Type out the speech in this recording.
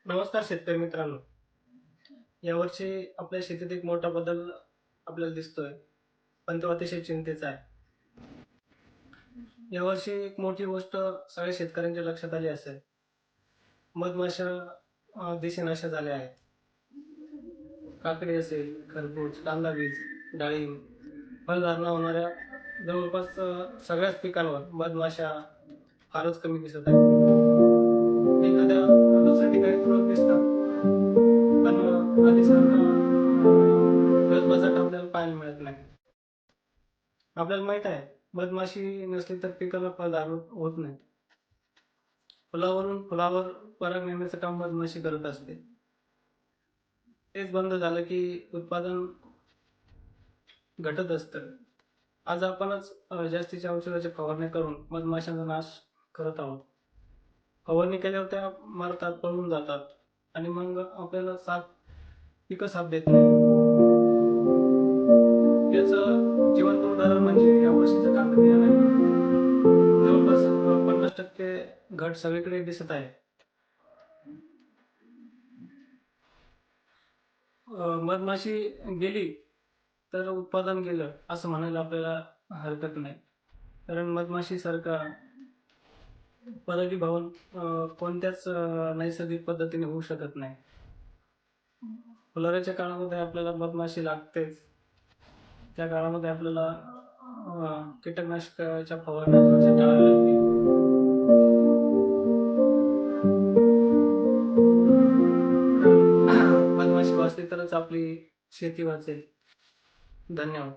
नमस्कार शेतकरी मित्रांनो. यावर्षी आपल्या शेतीत एक मोठा बदल आपल्याला दिसतोय, पण तो अतिशय चिंतेचा आहे. यावर्षी एक मोठी गोष्ट सगळ्या शेतकऱ्यांच्या लक्षात आली असेल. मधमाशा दिसेनाशा झाल्या आहेत. काकडी असेल, खरबूज, कांदा बीज, डाळिंब, फळधारणा होणाऱ्या जवळपास सगळ्याच पिकांवर मधमाशा फारच कमी दिसत आहेत. एखाद्या दुसऱ्या ठिकाणी तुरळक दिसतात, पण आधीसारखं गजबजाट आपल्याला पाहायला मिळत नाही. आपल्याला माहित आहे, मधमाशी नसली तर पिकाला फळधारण होत नाही. फुलावरून फुलावर पराग नेण्याचं काम मधमाशी करत असते. तेच बंद झालं की उत्पादन घटत असतं. आज आपणच जास्तीच्या औषधाची फवारणी करून मधमाशांचा नाश करत आहोत. फवारणी केल्यावर त्या मरतात, पळून जातात आणि मग आपल्याला पिकं साथ देत नाही. याचं जिवंत उदाहरण म्हणजे या वर्षीचं काकडीचं आहे. जवळपास 50% घट सगळीकडे दिसत आहे. मधमाशी गेली तर उत्पादन गेलं असं म्हणायला आपल्याला हरकत नाही. कारण मधमाशी सारखा परागीभवन कोणत्याच नैसर्गिक पद्धतीने होऊ शकत नाही. फुलोऱ्याच्या काळामध्ये आपल्याला मधमाशी लागतेच. त्या काळामध्ये आपल्याला कीटकनाशकाच्या फवारण्या थोड्याशा टाळाव्या लागतील. कारण मधमाशी वाचली तरच आपली शेती वाचेल. धन्यवाद.